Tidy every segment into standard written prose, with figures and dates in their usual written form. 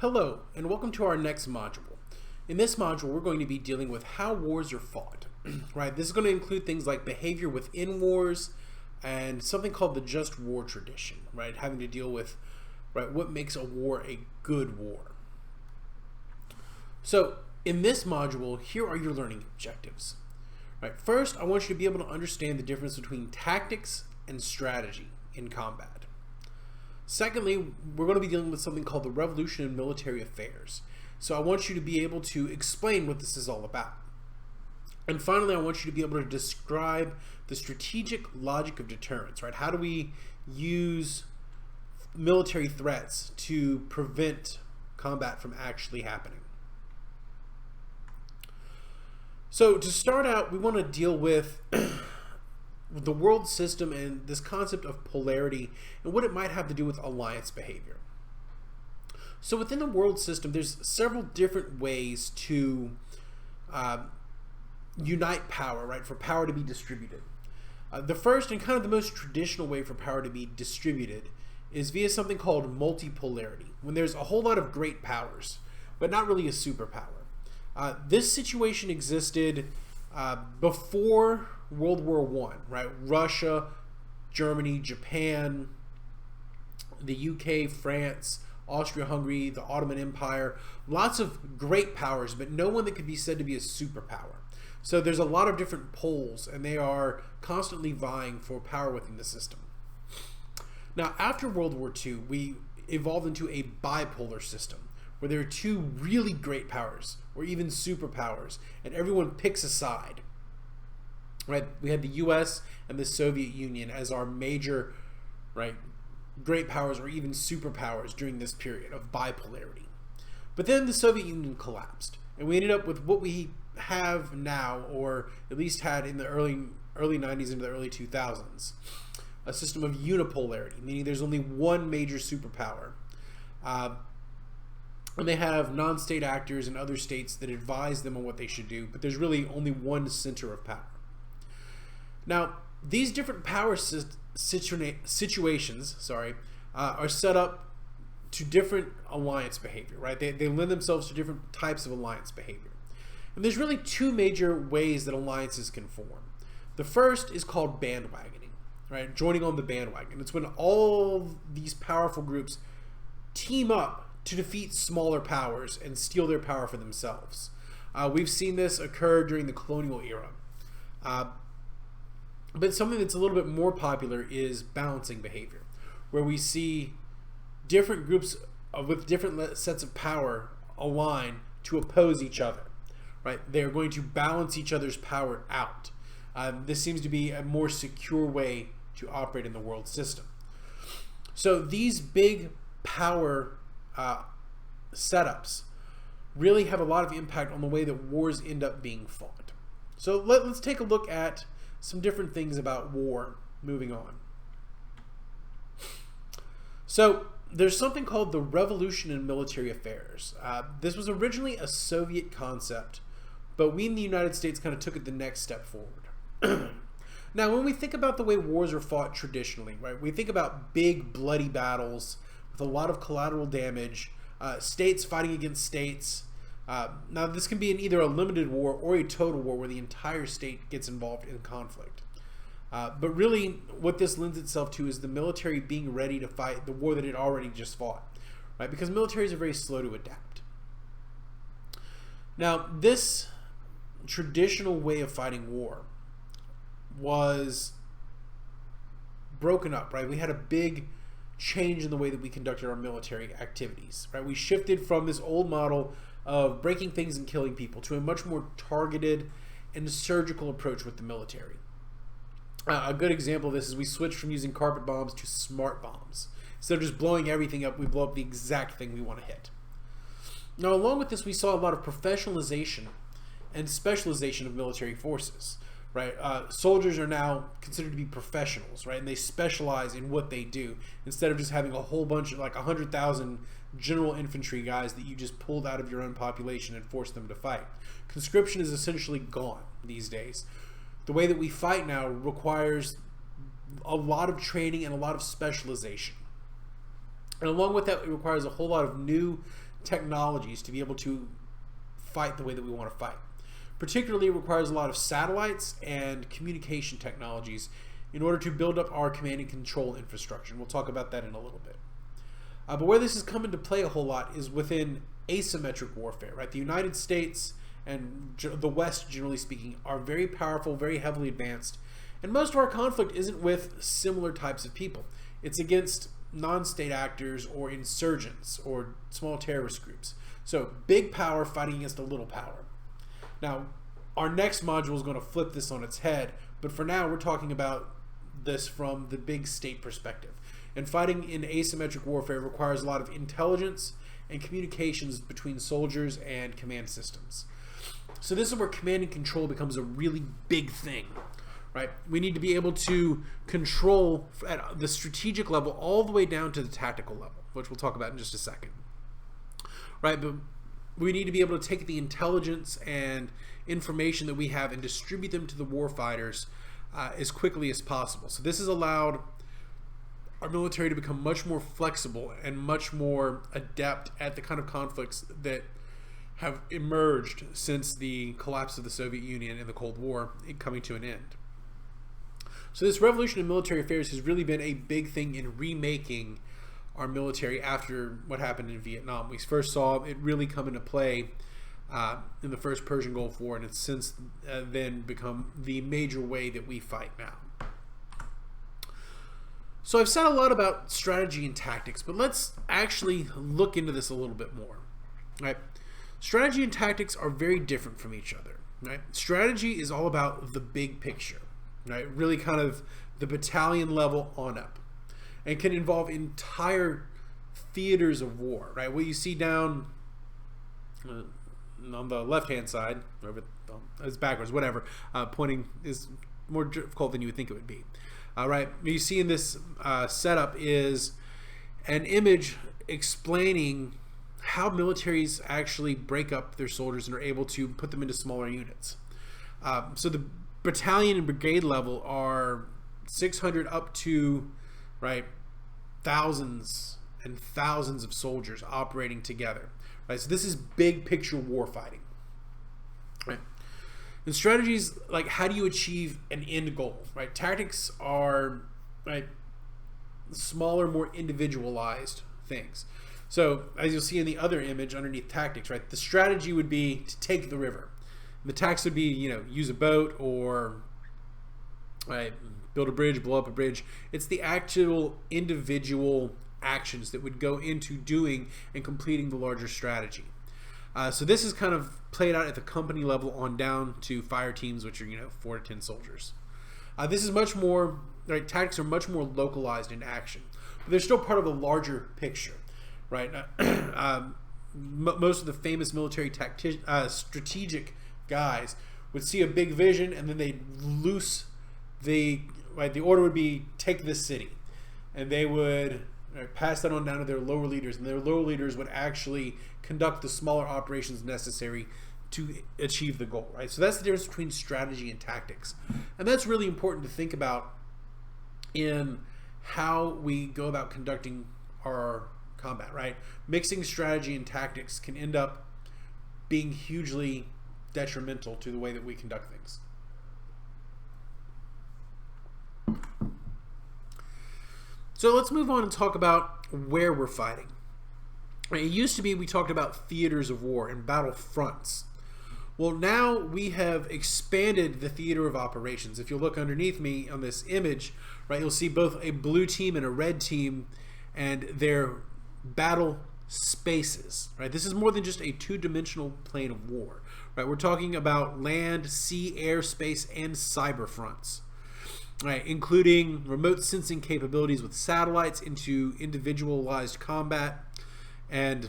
Hello, and welcome to our next module. In this module, we're going to be dealing with how wars are fought. Right? This is going to include things like behavior within wars and something called the just war tradition, right? Having to deal with what makes a war a good war. So, in this module, here are your learning objectives. Right? First, I want you to be able to understand the difference between tactics and strategy in combat. Secondly, we're going to be dealing with something called the revolution in military affairs. So I want you to be able to explain what this is all about. And finally, I want you to be able to describe the strategic logic of deterrence, right? How do we use military threats to prevent combat from actually happening? So to start out, we want to deal with the world system and this concept of polarity and what it might have to do with alliance behavior. So within the world system, there's several different ways to unite power, right? For power to be distributed. The first and kind of the most traditional way for power to be distributed is via something called multipolarity, when there's a whole lot of great powers, but not really a superpower. This situation existed before World War I, right? Russia, Germany, Japan, the UK, France, Austria-Hungary, the Ottoman Empire, lots of great powers, but no one that could be said to be a superpower. So there's a lot of different poles, and they are constantly vying for power within the system. Now, after World War II, we evolved into a bipolar system, where there are two really great powers, or even superpowers, and everyone picks a side. Right? We had the US and the Soviet Union as our major, great powers or even superpowers during this period of bipolarity. But then the Soviet Union collapsed, and we ended up with what we have now, or at least had in the early 90s into the early 2000s, a system of unipolarity, meaning there's only one major superpower. And they have non-state actors in other states that advise them on what they should do, but there's really only one center of power. Now, these different power situations, are set up to different alliance behavior, right? They lend themselves to different types of alliance behavior. And there's really two major ways that alliances can form. The first is called bandwagoning, right? Joining on the bandwagon. It's when all these powerful groups team up to defeat smaller powers and steal their power for themselves. We've seen this occur during the colonial era. But something that's a little bit more popular is balancing behavior, where we see different groups with different sets of power align to oppose each other. Right? They're going to balance each other's power out. This seems to be a more secure way to operate in the world system. So these big power setups really have a lot of impact on the way that wars end up being fought. So let's take a look at some different things about war moving on. So there's something called the revolution in military affairs. This was originally a Soviet concept, but we in the United States kind of took it the next step forward. Now, when we think about the way wars are fought traditionally, right, we think about big bloody battles with a lot of collateral damage, states fighting against states. Now, this can be in either a limited war or a total war where the entire state gets involved in conflict. But really, what this lends itself to is the military being ready to fight the war that it already just fought, right? Because militaries are very slow to adapt. Now, this traditional way of fighting war was broken up, right? We had a big change in the way that we conducted our military activities, right? We shifted from this old model of breaking things and killing people to a much more targeted and surgical approach with the military. A good example of this is we switched from using carpet bombs to smart bombs. Instead of just blowing everything up, we blow up the exact thing we want to hit. Now, along with this, we saw a lot of professionalization and specialization of military forces. Right, soldiers are now considered to be professionals, right, and they specialize in what they do instead of just having a whole bunch of 100,000 general infantry guys that you just pulled out of your own population and forced them to fight. Conscription is essentially gone these days. The way that we fight now requires a lot of training and a lot of specialization. And along with that, it requires a whole lot of new technologies to be able to fight the way that we want to fight. Particularly, it requires a lot of satellites and communication technologies in order to build up our command and control infrastructure. And we'll talk about that in a little bit. But where this has come into play a whole lot is within asymmetric warfare, right? The United States and the West, generally speaking, are very powerful, very heavily advanced. And most of our conflict isn't with similar types of people. It's against non-state actors or insurgents or small terrorist groups. So big power fighting against a little power. Now, our next module is going to flip this on its head, but for now we're talking about this from the big state perspective. And fighting in asymmetric warfare requires a lot of intelligence and communications between soldiers and command systems. So this is where command and control becomes a really big thing, right? We need to be able to control at the strategic level all the way down to the tactical level, which we'll talk about in just a second, right? But we need to be able to take the intelligence and information that we have and distribute them to the warfighters as quickly as possible. So this has allowed our military to become much more flexible and much more adept at the kind of conflicts that have emerged since the collapse of the Soviet Union and the Cold War coming to an end. So this revolution in military affairs has really been a big thing in remaking our military after what happened in Vietnam. We first saw it really come into play in the first Persian Gulf War, and it's since then become the major way that we fight now. So I've said a lot about strategy and tactics, but let's actually look into this a little bit more. Right? Strategy and tactics are very different from each other. Right? Strategy is all about the big picture, right? Really kind of the battalion level on up, and can involve entire theaters of war, right? What you see down on the left-hand side, or it's backwards, whatever, pointing is more difficult than you would think it would be. Right, what you see in this setup is an image explaining how militaries actually break up their soldiers and are able to put them into smaller units. So the battalion and brigade level are 600 up to, right, thousands and thousands of soldiers operating together. Right, so this is big picture war fighting. Right. And strategies, like how do you achieve an end goal, right? Tactics are, right, smaller, more individualized things. So as you'll see in the other image underneath tactics, right, the strategy would be to take the river. The tactics would be, use a boat or, right, build a bridge, blow up a bridge. It's the actual individual actions that would go into doing and completing the larger strategy. So this is kind of played out at the company level on down to fire teams, which are 4 to 10 soldiers. This is much more, right? Tactics are much more localized in action, but they're still part of a larger picture, right? Most of the famous military strategic guys would see a big vision, and then they'd loose the order would be take this city, and they would pass that on down to their lower leaders, and their lower leaders would actually conduct the smaller operations necessary to achieve the goal, right? So that's the difference between strategy and tactics. And that's really important to think about in how we go about conducting our combat, right? Mixing strategy and tactics can end up being hugely detrimental to the way that we conduct things. So let's move on and talk about where we're fighting. It used to be we talked about theaters of war and battle fronts. Well, now we have expanded the theater of operations. If you look underneath me on this image, right, you'll see both a blue team and a red team and their battle spaces, right? This is more than just a two-dimensional plane of war, right? We're talking about land, sea, air, space, and cyber fronts. Right, including remote sensing capabilities with satellites into individualized combat, and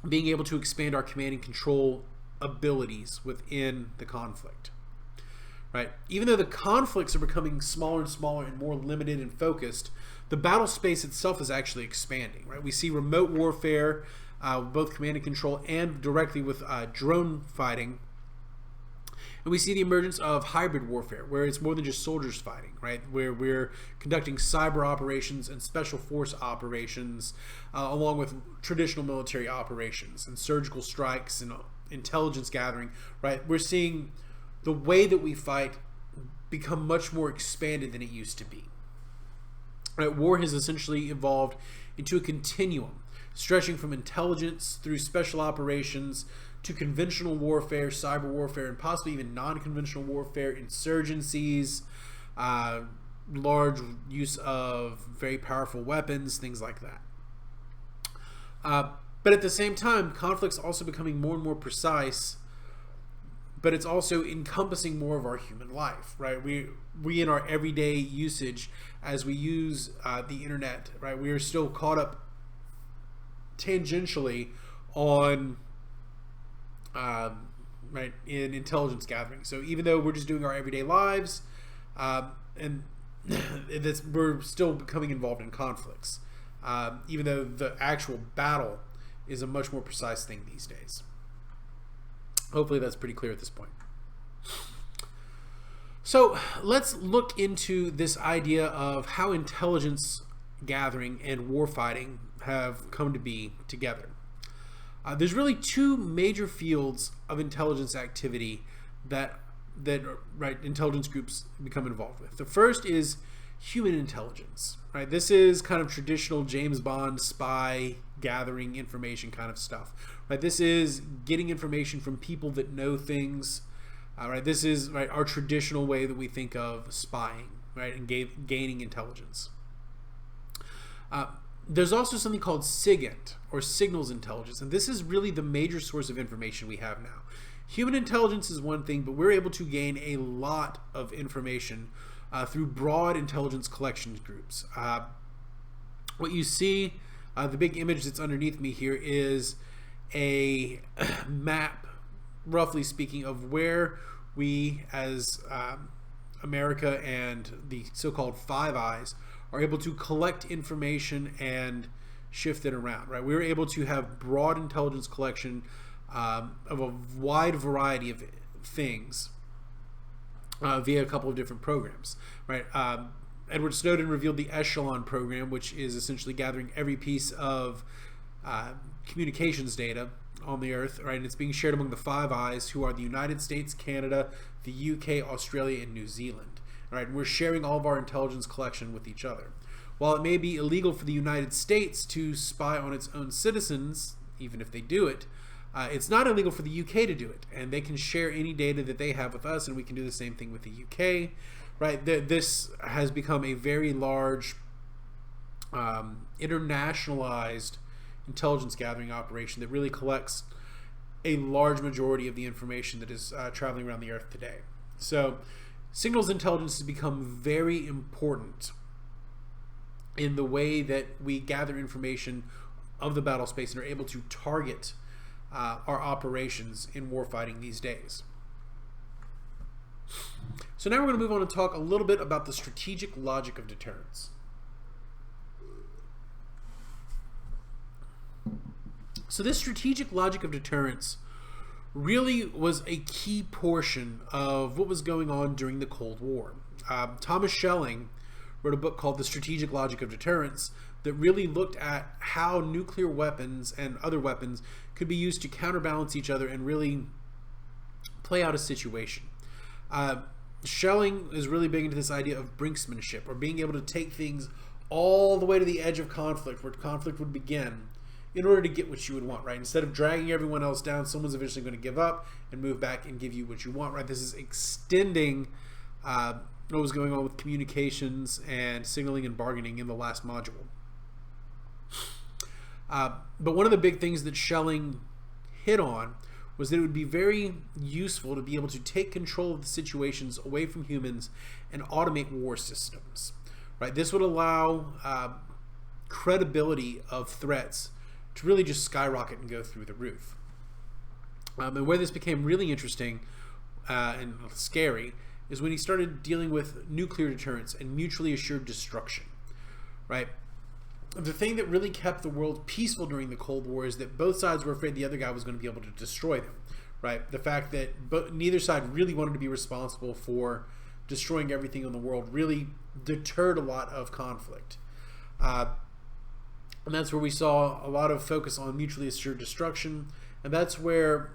being able to expand our command and control abilities within the conflict. Right, even though the conflicts are becoming smaller and smaller and more limited and focused, the battle space itself is actually expanding. Right, we see remote warfare, both command and control, and directly with drone fighting. And we see the emergence of hybrid warfare, where it's more than just soldiers fighting, right? Where we're conducting cyber operations and special force operations, along with traditional military operations and surgical strikes and intelligence gathering, right? We're seeing the way that we fight become much more expanded than it used to be. Right? War has essentially evolved into a continuum, stretching from intelligence through special operations to conventional warfare, cyber warfare, and possibly even non-conventional warfare, insurgencies, large use of very powerful weapons, things like that. But at the same time, conflict's also becoming more and more precise, but it's also encompassing more of our human life, right? We in our everyday usage, as we use the internet, right, we are still caught up tangentially on right, in intelligence gathering. So even though we're just doing our everyday lives, and we're still becoming involved in conflicts, even though the actual battle is a much more precise thing these days. Hopefully that's pretty clear at this point. So let's look into this idea of how intelligence gathering and warfighting have come to be together. There's really two major fields of intelligence activity that right, intelligence groups become involved with. The first is human intelligence. Right, this is kind of traditional James Bond spy gathering information kind of stuff. Right, this is getting information from people that know things. Right, this is right our traditional way that we think of spying, right, and gaining intelligence. There's also something called SIGINT, or signals intelligence, and this is really the major source of information we have now. Human intelligence is one thing, but we're able to gain a lot of information through broad intelligence collection groups. What you see, the big image that's underneath me here, is a map, roughly speaking, of where we as America and the so-called Five Eyes are able to collect information and shift it around, right? We were able to have broad intelligence collection of a wide variety of things via a couple of different programs, right? Edward Snowden revealed the Echelon program, which is essentially gathering every piece of communications data on the Earth, right? And it's being shared among the Five Eyes, who are the United States, Canada, the UK, Australia, and New Zealand. Right, and we're sharing all of our intelligence collection with each other. While it may be illegal for the United States to spy on its own citizens, even if they do it, it's not illegal for the UK to do it, and they can share any data that they have with us, and we can do the same thing with the UK. Right, this has become a very large, internationalized intelligence gathering operation that really collects a large majority of the information that is traveling around the Earth today. So signals intelligence has become very important in the way that we gather information of the battle space and are able to target our operations in warfighting these days. So now we're going to move on and talk a little bit about the strategic logic of deterrence. So this strategic logic of deterrence really was a key portion of what was going on during the Cold War. Thomas Schelling wrote a book called The Strategic Logic of Deterrence that really looked at how nuclear weapons and other weapons could be used to counterbalance each other and really play out a situation. Schelling is really big into this idea of brinksmanship, or being able to take things all the way to the edge of conflict, where conflict would begin, in order to get what you would want, right? Instead of dragging everyone else down, someone's eventually going to give up and move back and give you what you want, right? This is extending what was going on with communications and signaling and bargaining in the last module. But one of the big things that Schelling hit on was that it would be very useful to be able to take control of the situations away from humans and automate war systems, right? This would allow credibility of threats to really just skyrocket and go through the roof. And where this became really interesting and scary is when he started dealing with nuclear deterrence and mutually assured destruction, right? The thing that really kept the world peaceful during the Cold War is that both sides were afraid the other guy was going to be able to destroy them, right? The fact that neither side really wanted to be responsible for destroying everything in the world really deterred a lot of conflict. And that's where we saw a lot of focus on mutually assured destruction. And that's where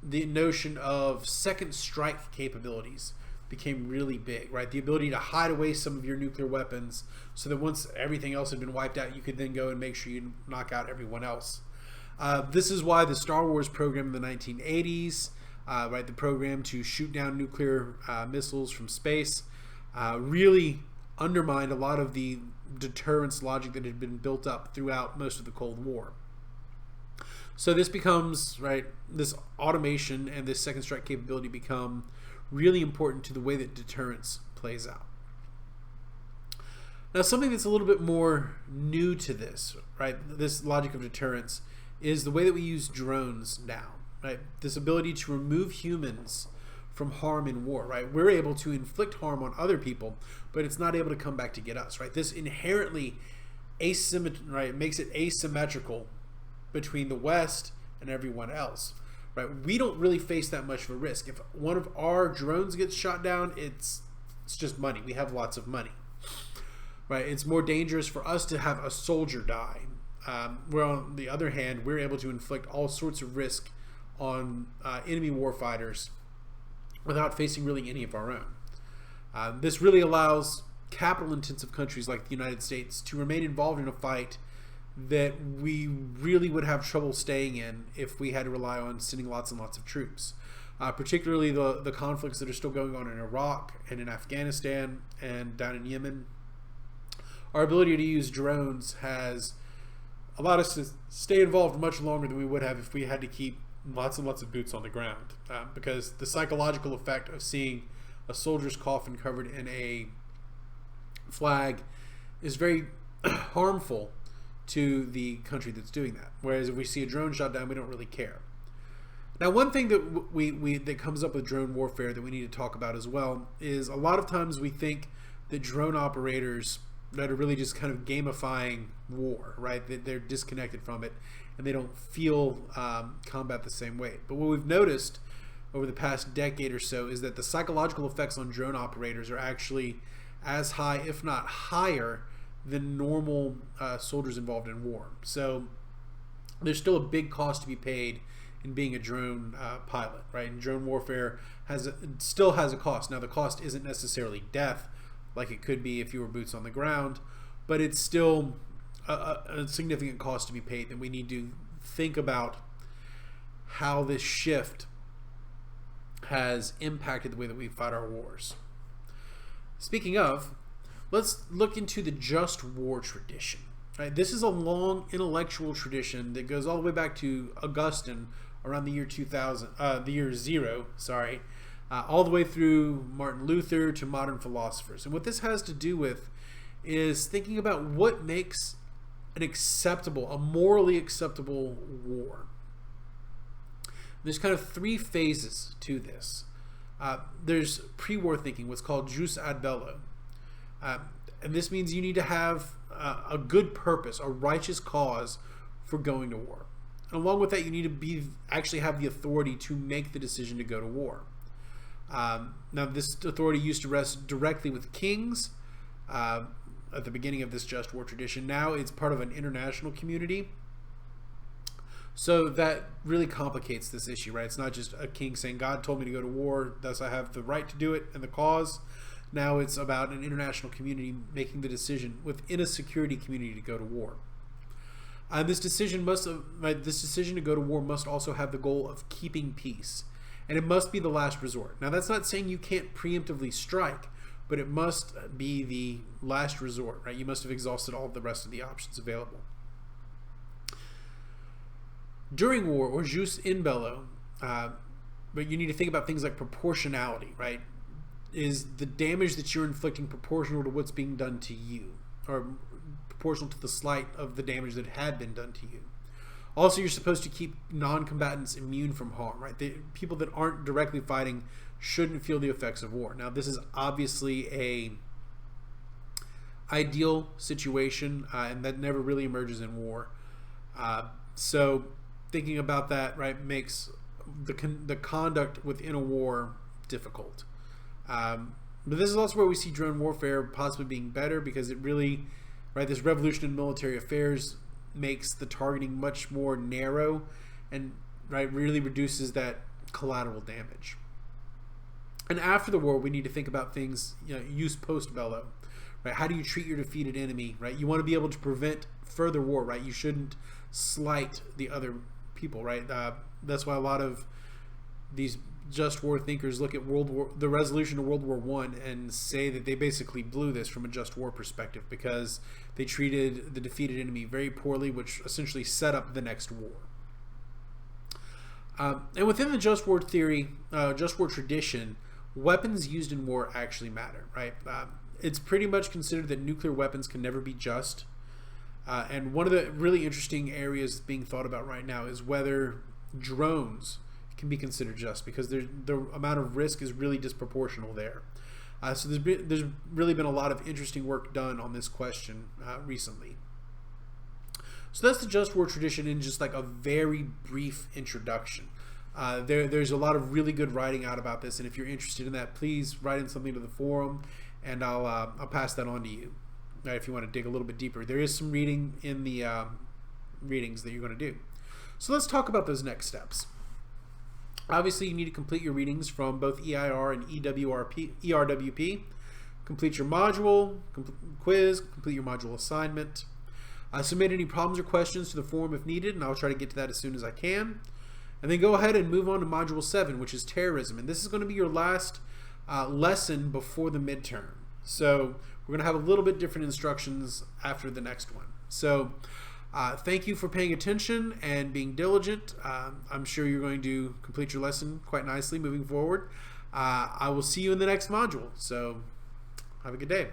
the notion of second strike capabilities became really big, right? The ability to hide away some of your nuclear weapons so that once everything else had been wiped out, you could then go and make sure you knock out everyone else. This is why the Star Wars program in the 1980s, right, the program to shoot down nuclear missiles from space, really undermined a lot of the deterrence logic that had been built up throughout most of the Cold War. So this becomes, right, this automation and this second strike capability become really important to the way that deterrence plays out. Now, something that's a little bit more new to this, right, this logic of deterrence, is the way that we use drones now, right? This ability to remove humans from harm in war, right? We're able to inflict harm on other people, but it's not able to come back to get us, right? This inherently right, makes it asymmetrical between the West and everyone else, right? We don't really face that much of a risk. If one of our drones gets shot down, it's just money. We have lots of money, right? It's more dangerous for us to have a soldier die. Where on the other hand, we're able to inflict all sorts of risk on enemy warfighters without facing really any of our own. This really allows capital-intensive countries like the United States to remain involved in a fight that we really would have trouble staying in if we had to rely on sending lots and lots of troops. Particularly the conflicts that are still going on in Iraq and in Afghanistan and down in Yemen. Our ability to use drones has allowed us to stay involved much longer than we would have if we had to keep lots and lots of boots on the ground, because the psychological effect of seeing a soldier's coffin covered in a flag is very harmful to the country that's doing that. Whereas if we see a drone shot down, we don't really care. Now, one thing that that comes up with drone warfare that we need to talk about as well is a lot of times we think that drone operators that are really just kind of gamifying war, right? They're disconnected from it and they don't feel combat the same way. But what we've noticed over the past decade or so is that the psychological effects on drone operators are actually as high, if not higher, than normal soldiers involved in war. So there's still a big cost to be paid in being a drone pilot, right? And drone warfare still has a cost. Now, the cost isn't necessarily death, like it could be if you were boots on the ground, but it's still a significant cost to be paid, and we need to think about how this shift has impacted the way that we fight our wars. Speaking of, let's look into the just war tradition. Right? This is a long intellectual tradition that goes all the way back to Augustine around the year 2000, the year 0, sorry, all the way through Martin Luther to modern philosophers. And what this has to do with is thinking about what makes a morally acceptable war. There's kind of three phases to this. There's pre-war thinking, what's called jus ad bello. And this means you need to have a good purpose, a righteous cause for going to war. And along with that, you need to actually have the authority to make the decision to go to war. Now, this authority used to rest directly with kings at the beginning of this just war tradition. Now it's part of an international community. So that really complicates this issue, right? It's not just a king saying, God told me to go to war, thus I have the right to do it and the cause. Now it's about an international community making the decision within a security community to go to war. This decision to go to war must also have the goal of keeping peace. And it must be the last resort. Now, that's not saying you can't preemptively strike, but it must be the last resort, right? You must have exhausted all of the rest of the options available. During war, or jus in bello, but you need to think about things like proportionality, right? Is the damage that you're inflicting proportional to what's being done to you, or proportional to the slight of the damage that had been done to you? Also, you're supposed to keep non-combatants immune from harm, right? People that aren't directly fighting shouldn't feel the effects of war. Now, this is obviously a ideal situation, and that never really emerges in war. So thinking about that, right, makes the conduct within a war difficult. But this is also where we see drone warfare possibly being better, because it really, right, this revolution in military affairs makes the targeting much more narrow and, right, really reduces that collateral damage. And after the war, we need to think about things, use post bello, right? How do you treat your defeated enemy, right? You want to be able to prevent further war, right? You shouldn't slight the other people, right? That's why a lot of these just war thinkers look at the resolution of World War I and say that they basically blew this from a just war perspective, because they treated the defeated enemy very poorly, which essentially set up the next war. And within the just war theory, just war tradition, weapons used in war actually matter, right? It's pretty much considered that nuclear weapons can never be just. And one of the really interesting areas being thought about right now is whether drones can be considered just, because the amount of risk is really disproportional there. So there's really been a lot of interesting work done on this question recently. So that's the just war tradition in just like a very brief introduction. There's a lot of really good writing out about this, and if you're interested in that, please write in something to the forum, and I'll pass that on to you, right, if you want to dig a little bit deeper. There is some reading in the readings that you're going to do. So let's talk about those next steps. Obviously, you need to complete your readings from both EIR and ERWP. Complete your module, quiz, complete your module assignment. Submit any problems or questions to the forum if needed, and I'll try to get to that as soon as I can. And then go ahead and move on to Module 7, which is terrorism. And this is going to be your last lesson before the midterm. So we're going to have a little bit different instructions after the next one. So thank you for paying attention and being diligent. I'm sure you're going to complete your lesson quite nicely moving forward. I will see you in the next module. So have a good day.